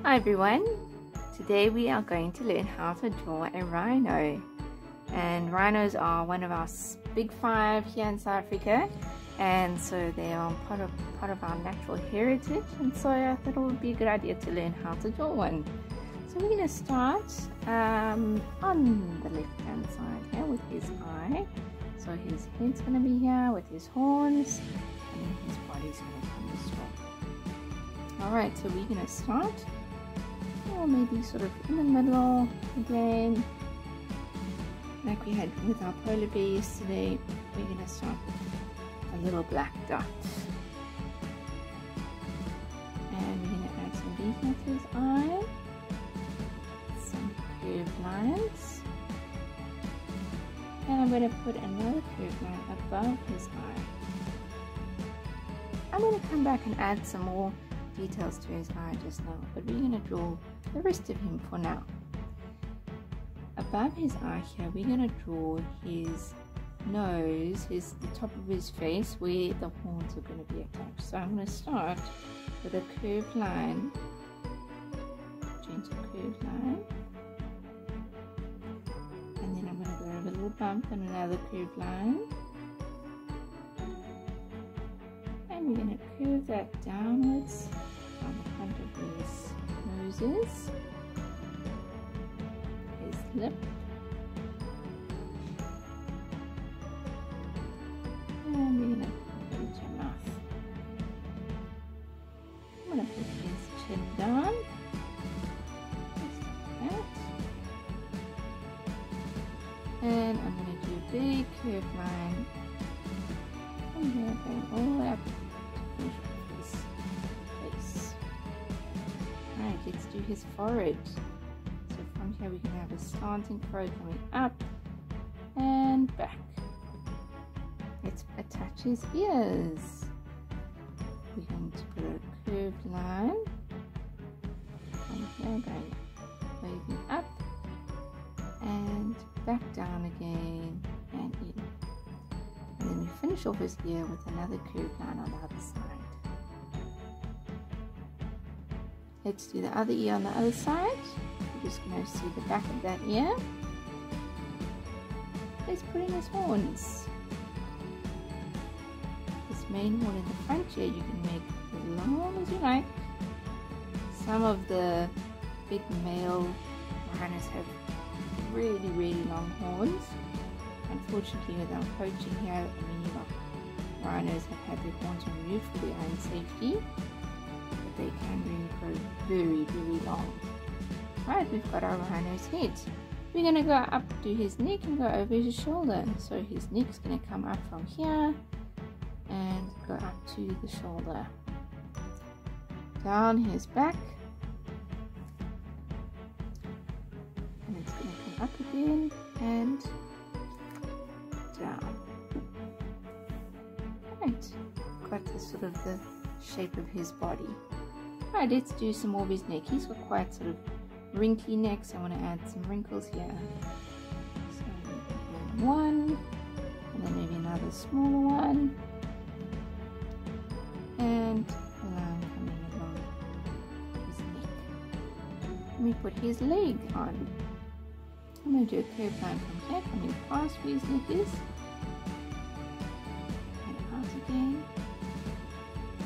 Hi everyone, today we are going to learn how to draw a rhino, and rhinos are one of our big five here in South Africa, and so they are part of our natural heritage, and so I thought it would be a good idea to learn how to draw one. So we're going to start on the left hand side here with his eye. So his head's going to be here with his horns, and then his body's going to come this way. Alright, so we're going to start, or maybe sort of in the middle again, like we had with our polar bear yesterday. We're going to start with a little black dot, and we're going to add some detail to his eye, some curved lines, and I'm going to put another curved line above his eye. I'm going to come back and add some more details to his eye just now, but we're going to draw the rest of him for now. Above his eye here, we're going to draw his nose, the top of his face where the horns are going to be attached. So I'm going to start with a curved line, gentle curved line, and then I'm going to go over a little bump and another curved line, and we're going to curve that downwards on the front of his noses, his lip, and we're going to put into your mouth. I'm going to put his chin down, just like that, and I'm going to do a big curved line from here going all the way up to finish off his face. Alright, let's do his forehead. So from here we can have a slanting forehead coming up and back. Let's attach his ears. We're going to put a curved line from here going waving up and back down again and in. And then we finish off his ear with another curved line on the other side. Let's do the other ear on the other side. We're just going to see the back of that ear. Let's put in his horns. This main horn in the front here you can make as long as you like. Some of the big male rhinos have really long horns. Unfortunately, with our poaching here, many of our rhinos have had their horns removed for their own safety. But they can really grow very long. Right, we've got our rhino's head. We're going to go up to his neck and go over his shoulder. So his neck's going to come up from here and go up to the shoulder. Down his back. And it's going to come up again and down. Right, got this sort of the shape of his body. Alright, let's do some more of his neck. He's got quite sort of wrinkly neck, so I want to add some wrinkles here. So one, and then maybe another smaller one, and a line coming along his neck. Let me put his leg on. I'm going to do a curved line from here, coming past where his neck is, and out again,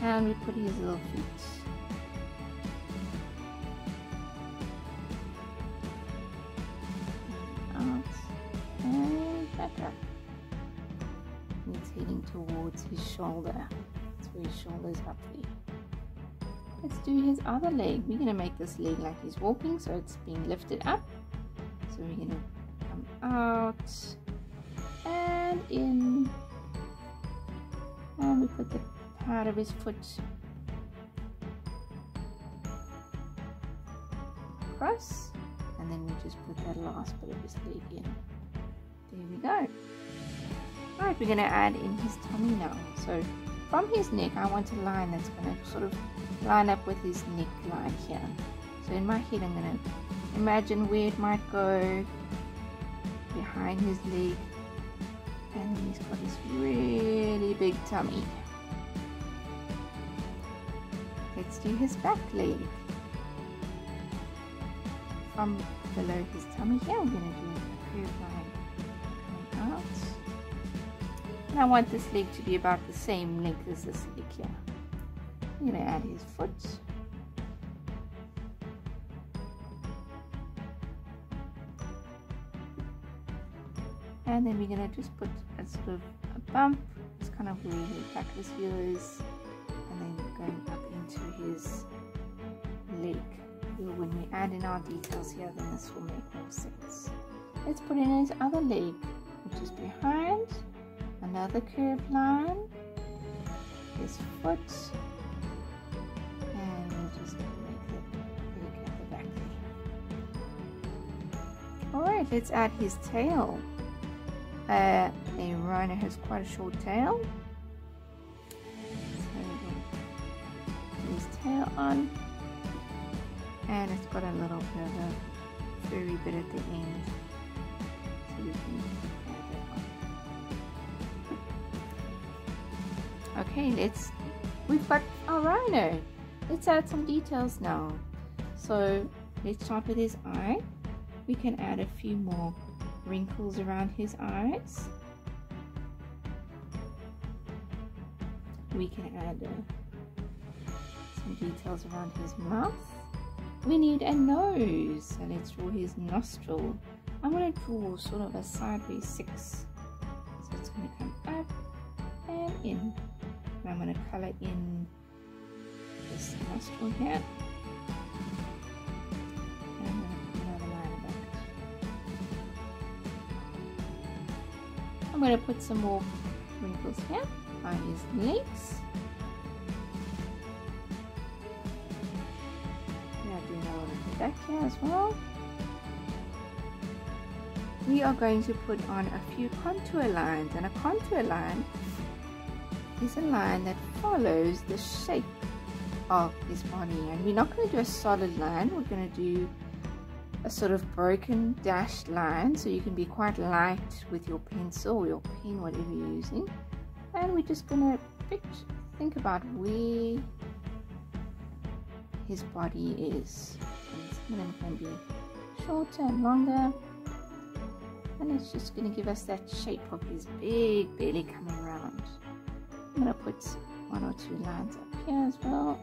and we put his little feet. And out, and back up. And it's heading towards his shoulder. That's where his shoulder's up there. Let's do his other leg. We're going to make this leg like he's walking, so it's being lifted up. So we're going to come out and in, and we put the part of his foot across, and then we just put that last bit of his leg in. There we go. Alright, we're going to add in his tummy now. So from his neck I want a line that's going to sort of line up with his neck line here. So in my head I'm going to imagine where it might go behind his leg, and he's got this really big tummy. Let's do his back leg. from below his tummy here, we're going to do a curved line coming out. And I want this leg to be about the same length as this leg here. I'm going to add his foot. And then we're going to just put a sort of a bump. It's kind of where his Bacchus heel is. And then going up into his leg. When we add in our details here, then this will make more sense. Let's put in his other leg, which is behind. Another curved line. His foot. And we'll just make the leg at the back there. Alright, let's add his tail. A rhino has quite a short tail. So we'll put his tail on. And it's got a little bit of a furry bit at the end. So we can add that on. Okay, we've got our rhino. Let's add some details now. So let's start with his eye. We can add a few more wrinkles around his eyes. We can add some details around his mouth. We need a nose, so let's draw his nostril. I'm going to draw sort of a sideways 6. So it's going to come up and in. And I'm going to color in this nostril here. And I'm going to put another line above it. I'm going to put some more wrinkles here on his legs. Back here as well. We are going to put on a few contour lines, and a contour line is a line that follows the shape of his body. And we're not going to do a solid line, we're going to do a sort of broken dashed line, so you can be quite light with your pencil or your pen, whatever you're using. And we're just going to think about where his body is. And then it can be shorter and longer, and it's just going to give us that shape of his big belly coming around. I'm going to put 1 or 2 lines up here as well,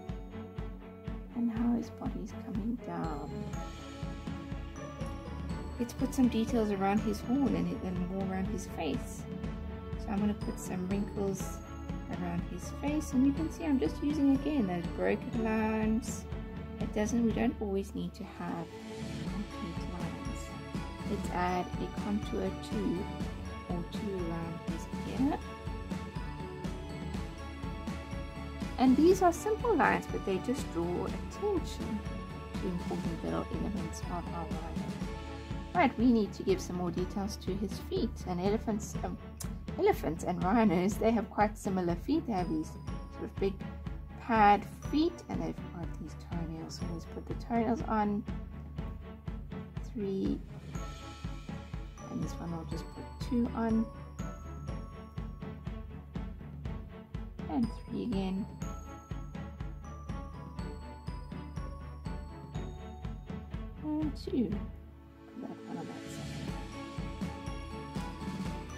and how his body is coming down. Let's put some details around his horn and more around his face. So I'm going to put some wrinkles around his face, and you can see I'm just using again those broken lines. We don't always need to have complete lines. Let's add a contour 2 or 2 around his ear. And these are simple lines, but they just draw attention to important little elements of our rhino. Right, we need to give some more details to his feet. And elephants and rhinos, they have quite similar feet. They have these sort of big pad feet, and they've got these toenails. So let's put the toenails on. 3, and this one I'll just put 2 on, and 3 again, and 2. Put that one on that side.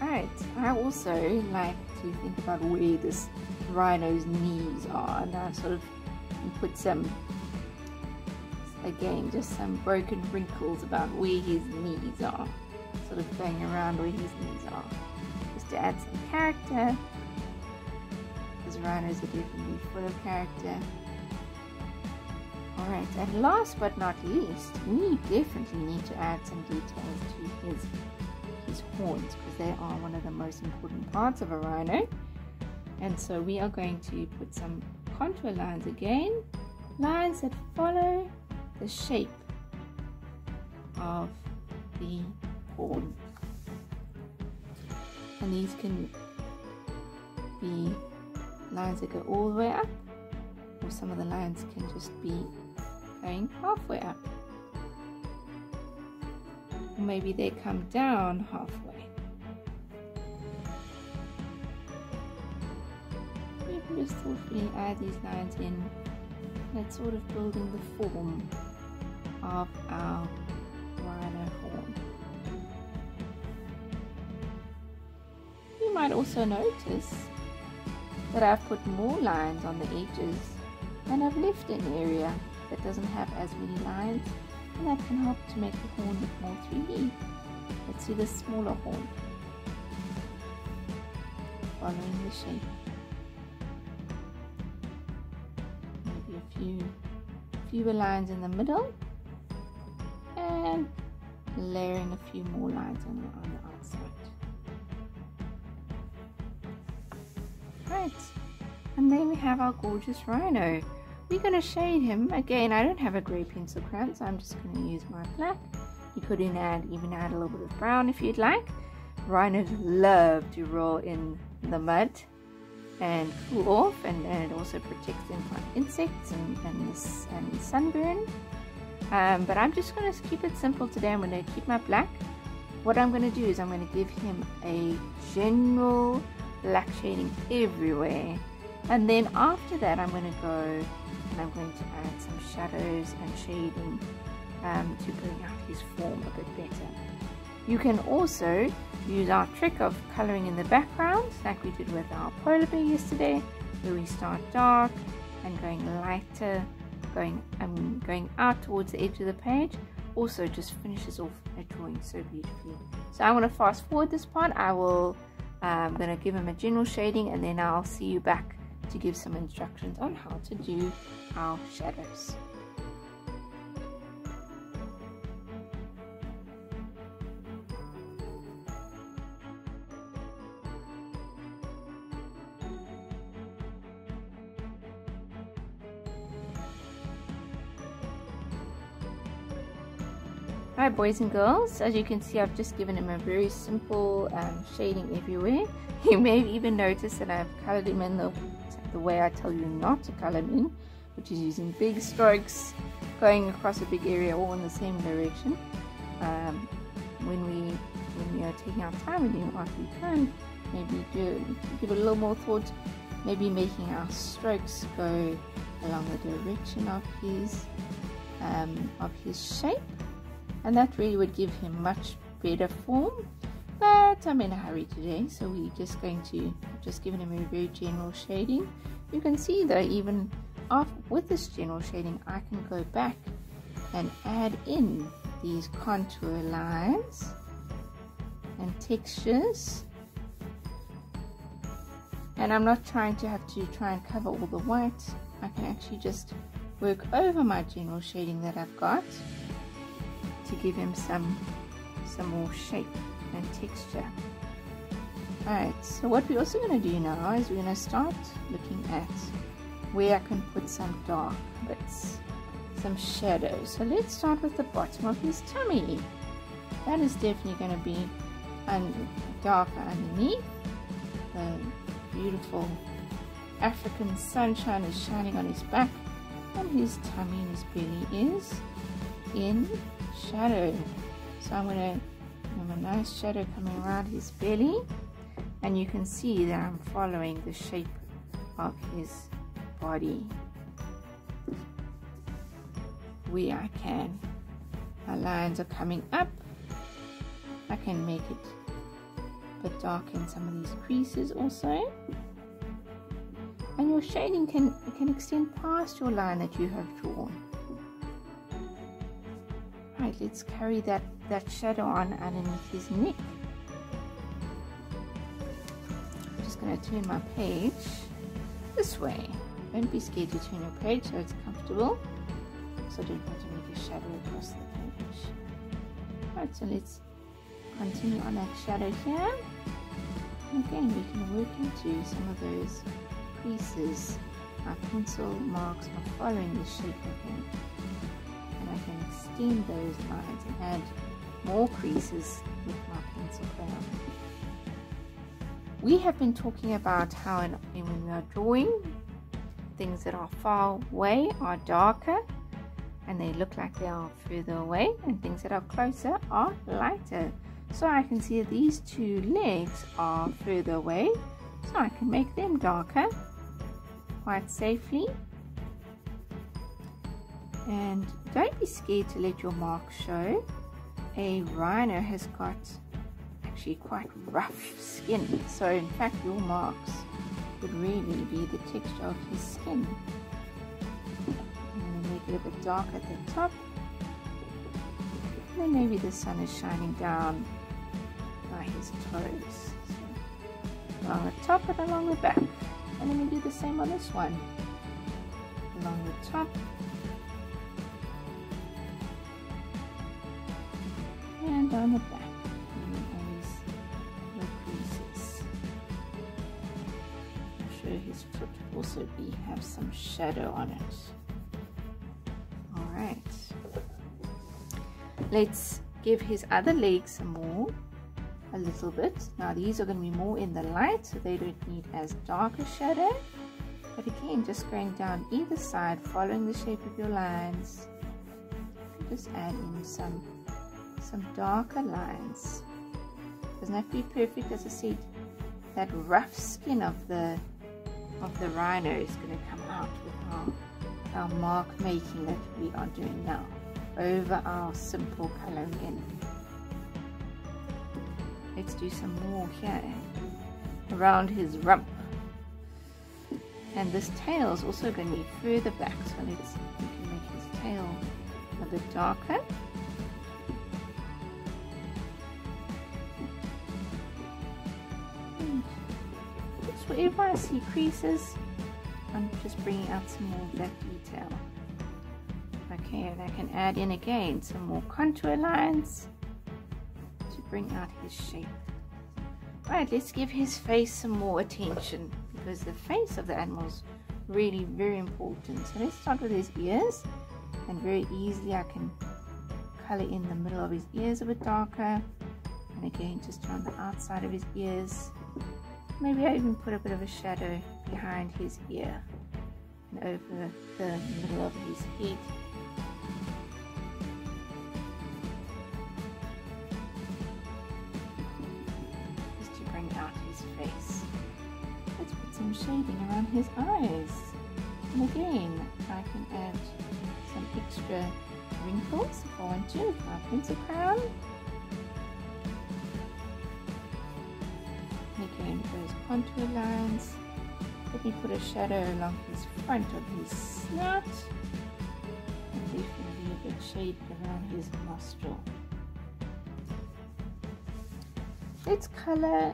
Alright, I also like to think about where this rhino's knees are, and I sort of put some, again, just some broken wrinkles about where his knees are, sort of going around where his knees are, just to add some character, because rhinos are definitely full of character. Alright, and last but not least, we definitely need to add some details to his horns, because they are one of the most important parts of a rhino. And so we are going to put some contour lines again, lines that follow the shape of the horn. And these can be lines that go all the way up, or some of the lines can just be going halfway up. Or maybe they come down halfway. Just thoughtfully add these lines in. That's sort of building the form of our might also notice that I've put more lines on the edges and I've left an area that doesn't have as many lines, and that can help to make the horn look more 3D. Let's see the smaller horn, following the shape. Maybe a fewer lines in the middle, and layering a few more lines on the outside. Right, and then we have our gorgeous Rhino. We're going to shade him. Again, I don't have a grey pencil crayon, so I'm just going to use my black. You could even add a little bit of brown if you'd like. Rhinos love to roll in the mud and cool off, and it also protects them from insects and sunburn. But I'm just going to keep it simple today. I'm going to keep my black. What I'm going to do is I'm going to give him a general black shading everywhere, and then after that I'm going to go and I'm going to add some shadows and shading to bring out his form a bit better. You can also use our trick of coloring in the background like we did with our polar bear yesterday, where we start dark and going lighter, going out towards the edge of the page. Also just finishes off a drawing so beautifully. So I want to fast forward this part. I'm going to give him a general shading, and then I'll see you back to give some instructions on how to do our shadows. Alright, boys and girls, as you can see, I've just given him a very simple shading everywhere. You may even notice that I've colored him in the way I tell you not to color him in, which is using big strokes going across a big area all in the same direction. When we are taking our time with him, we can maybe give it a little more thought, maybe making our strokes go along the direction of his shape. And that really would give him much better form. But I'm in a hurry today, so we're just going to giving him a very general shading. You can see though, even with this general shading, I can go back and add in these contour lines and textures. And I'm not trying to have to try and cover all the white. I can actually just work over my general shading that I've got to give him some more shape and texture. Alright, so what we're also going to do now is we're going to start looking at where I can put some dark bits, some shadows. So let's start with the bottom of his tummy. That is definitely going to be darker underneath. The beautiful African sunshine is shining on his back, and his tummy and his belly is in shadow. So I'm going to have a nice shadow coming around his belly, and you can see that I'm following the shape of his body where I can. My lines are coming up. I can make it a bit dark in some of these creases also, and your shading can extend past your line that you have drawn. Right, let's carry that shadow on underneath his neck. I'm just going to turn my page this way. Don't be scared to turn your page so it's comfortable. So I don't want to make a shadow across the page. Right, so let's continue on that shadow here. And again, we can work into some of those creases. My pencil marks are following the shape of him. I can extend those lines and add more creases with my pencil crayon. We have been talking about how when we are drawing, things that are far away are darker and they look like they are further away, and things that are closer are lighter. So I can see that these two legs are further away, so I can make them darker quite safely. And don't be scared to let your mark show. A rhino has got actually quite rough skin. So in fact your marks would really be the texture of his skin. I'm going to make it a bit dark at the top. And then maybe the sun is shining down by his toes. So along the top and along the back. And then we do the same on this one. Along the top. And down the back. His foot also have some shadow on it. Alright, let's give his other legs some more, a little bit. Now these are going to be more in the light, so they don't need as dark a shadow, but again just going down either side, following the shape of your lines. Just add in some darker lines. Doesn't have to be perfect, as I said. That rough skin of the rhino is going to come out with our mark making that we are doing now over our simple coloring in. Let's do some more here around his rump, and this tail is also going to be further back, so we can make his tail a bit darker. Wherever I see creases, I'm just bringing out some more black detail. Okay, and I can add in again some more contour lines to bring out his shape. Right, let's give his face some more attention, because the face of the animal is really very important. So let's start with his ears, and very easily I can color in the middle of his ears a bit darker, and again just around the outside of his ears. Maybe I even put a bit of a shadow behind his ear and over the middle of his head. Just to bring out his face. Let's put some shading around his eyes. And again, I can add some extra wrinkles if I want to with my pencil crown. Again, those contour lines. Let me put a shadow along his front of his snout, and definitely a bit shade around his nostril. Let's color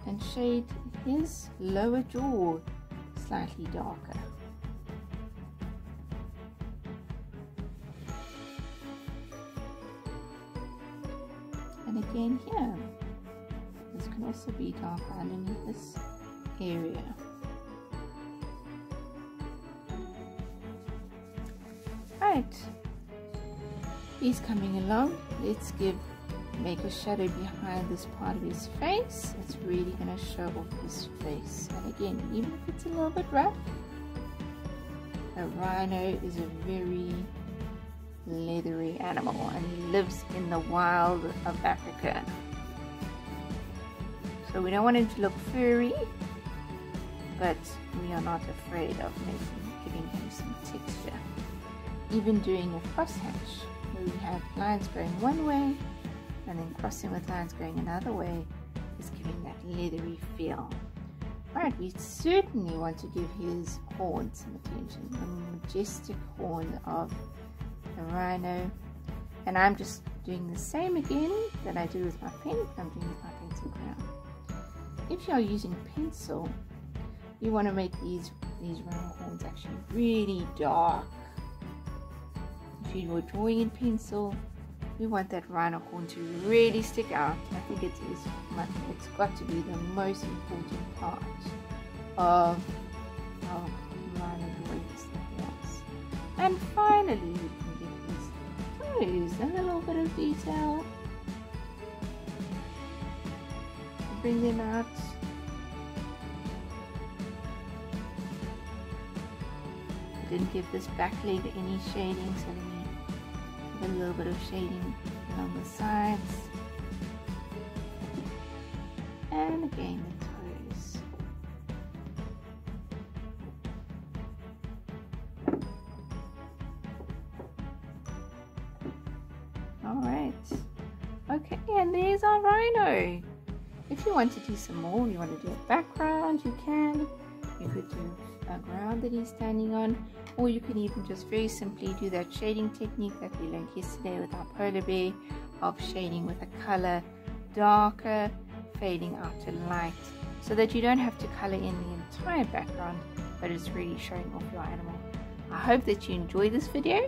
and shade his lower jaw slightly darker. And again here. This can also be dark underneath this area. Right, he's coming along. Let's make a shadow behind this part of his face. It's really going to show off his face. And again, even if it's a little bit rough, a rhino is a very leathery animal and he lives in the wild of Africa. So we don't want him to look furry, but we are not afraid of giving him some texture. Even doing a crosshatch, where we have lines going one way and then crossing with lines going another way, is giving that leathery feel. Alright, we certainly want to give his horn some attention, the majestic horn of the rhino. And I'm just doing the same again that I do with my pen. I'm doing with my pencil crown. If you are using pencil, you want to make these rhino horns actually really dark. If you were drawing in pencil, we want that rhino horn to really stick out. I think it's got to be the most important part of our rhino drawings, the horns. And finally, we can get his toes, and a little bit of detail. Bring them out. I didn't give this back leg any shading, so let me give a little bit of shading along the sides. And again the toes. Alright. Okay, and there's there's our rhino. If you want to do some more, you want to do a background, you can. You could do a ground that he's standing on, or you can even just very simply do that shading technique that we learned yesterday with our polar bear, of shading with a color darker, fading out to light, so that you don't have to color in the entire background, but it's really showing off your animal. I hope that you enjoyed this video,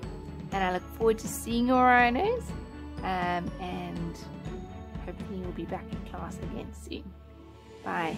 and I look forward to seeing your rhinos, and hopefully you'll be back in class again soon. Bye.